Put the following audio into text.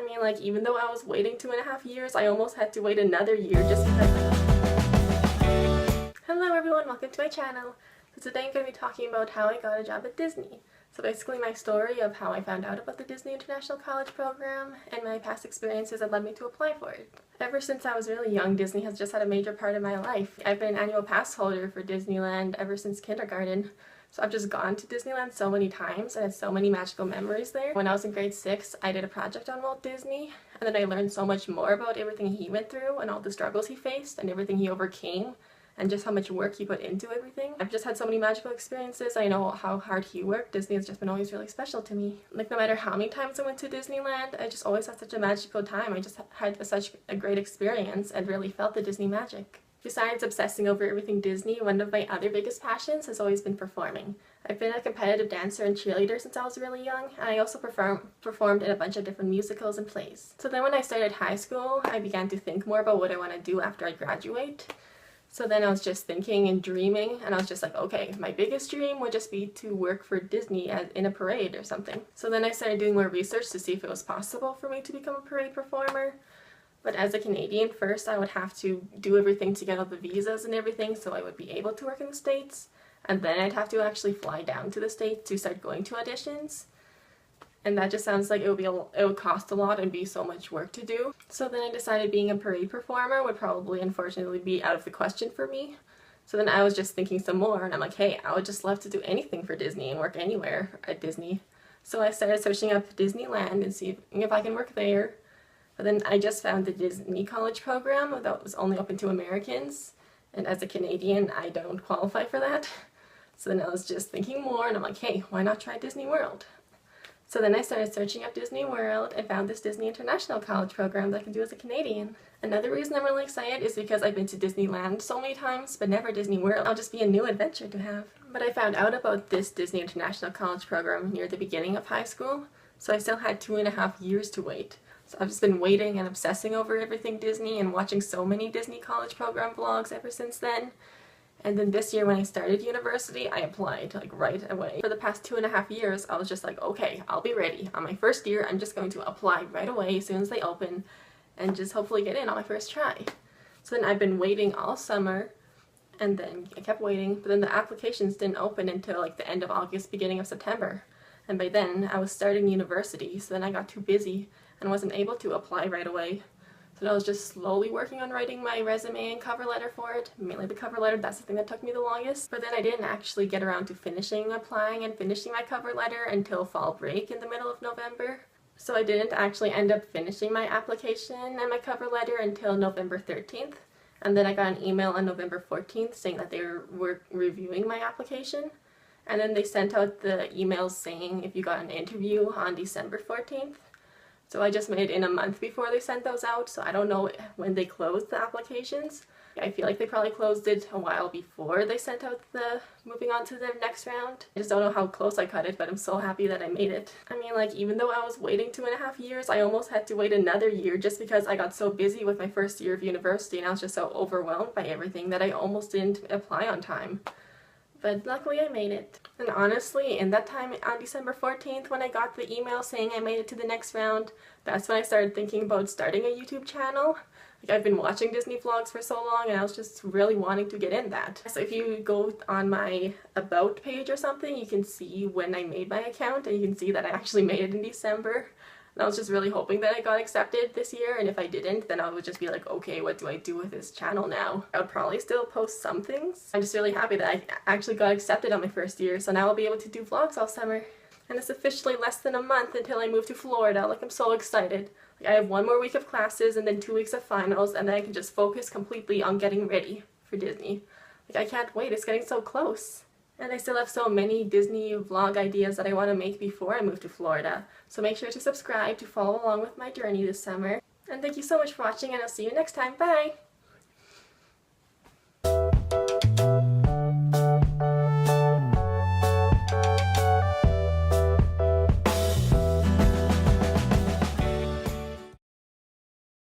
mean, like, even though I was waiting 2.5 years, I almost had to wait another year just because... Hello everyone, welcome to my channel. So today I'm going to be talking about how I got a job at Disney. So basically my story of how I found out about the Disney International College Program and my past experiences that led me to apply for it. Ever since I was really young, Disney has just had a major part of my life. I've been an annual pass holder for Disneyland ever since kindergarten. So I've just gone to Disneyland so many times and had so many magical memories there. When I was in grade 6, I did a project on Walt Disney, and then I learned so much more about everything he went through and all the struggles he faced and everything he overcame and just how much work he put into everything. I've just had so many magical experiences. I know how hard he worked. Disney has just been always really special to me. Like, no matter how many times I went to Disneyland, I just always had such a magical time. I just had such a great experience and really felt the Disney magic. Besides obsessing over everything Disney, one of my other biggest passions has always been performing. I've been a competitive dancer and cheerleader since I was really young, and I also performed in a bunch of different musicals and plays. So then when I started high school, I began to think more about what I want to do after I graduate. So then I was just thinking and dreaming, and I was just like, okay, my biggest dream would just be to work for Disney in a parade or something. So then I started doing more research to see if it was possible for me to become a parade performer. But as a Canadian, first I would have to do everything to get all the visas and everything so I would be able to work in the States. And then I'd have to actually fly down to the States to start going to auditions. And that just sounds like it would cost a lot and be so much work to do. So then I decided being a parade performer would probably unfortunately be out of the question for me. So then I was just thinking some more, and I'm like, hey, I would just love to do anything for Disney and work anywhere at Disney. So I started searching up Disneyland and seeing if I can work there. But then I just found the Disney College program that was only open to Americans, and as a Canadian I don't qualify for that. So then I was just thinking more, and I'm like, hey, why not try Disney World? So then I started searching up Disney World and found this Disney International College program that I can do as a Canadian. Another reason I'm really excited is because I've been to Disneyland so many times, but never Disney World. It'll just be a new adventure to have. But I found out about this Disney International College program near the beginning of high school, so I still had 2.5 years to wait. So I've just been waiting and obsessing over everything Disney and watching so many Disney College program vlogs ever since then. And then this year when I started university, I applied like right away. For the past 2.5 years, I was just like, okay, I'll be ready. On my first year, I'm just going to apply right away as soon as they open and just hopefully get in on my first try. So then I've been waiting all summer, and then I kept waiting, but then the applications didn't open until like the end of August, beginning of September. And by then I was starting university, so then I got too busy and wasn't able to apply right away. So I was just slowly working on writing my resume and cover letter for it. Mainly the cover letter, that's the thing that took me the longest. But then I didn't actually get around to finishing applying and finishing my cover letter until fall break in the middle of November. So I didn't actually end up finishing my application and my cover letter until November 13th. And then I got an email on November 14th saying that they were reviewing my application. And then they sent out the emails saying if you got an interview on December 14th. So I just made it in a month before they sent those out, so I don't know when they closed the applications. I feel like they probably closed it a while before they sent out the moving on to the next round. I just don't know how close I cut it, but I'm so happy that I made it. I mean, like, even though I was waiting 2.5 years, I almost had to wait another year just because I got so busy with my first year of university and I was just so overwhelmed by everything that I almost didn't apply on time. But luckily I made it. And honestly, in that time on December 14th when I got the email saying I made it to the next round, that's when I started thinking about starting a YouTube channel. Like, I've been watching Disney vlogs for so long and I was just really wanting to get in that. So if you go on my About page or something, you can see when I made my account and you can see that I actually made it in December. And I was just really hoping that I got accepted this year, and if I didn't, then I would just be like, okay, what do I do with this channel now? I would probably still post some things. I'm just really happy that I actually got accepted on my first year, so now I'll be able to do vlogs all summer. And it's officially less than a month until I move to Florida. Like, I'm so excited. Like, I have 1 more week of classes and then 2 weeks of finals, and then I can just focus completely on getting ready for Disney. Like, I can't wait, it's getting so close. And I still have so many Disney vlog ideas that I want to make before I move to Florida. So make sure to subscribe to follow along with my journey this summer. And thank you so much for watching, and I'll see you next time. Bye!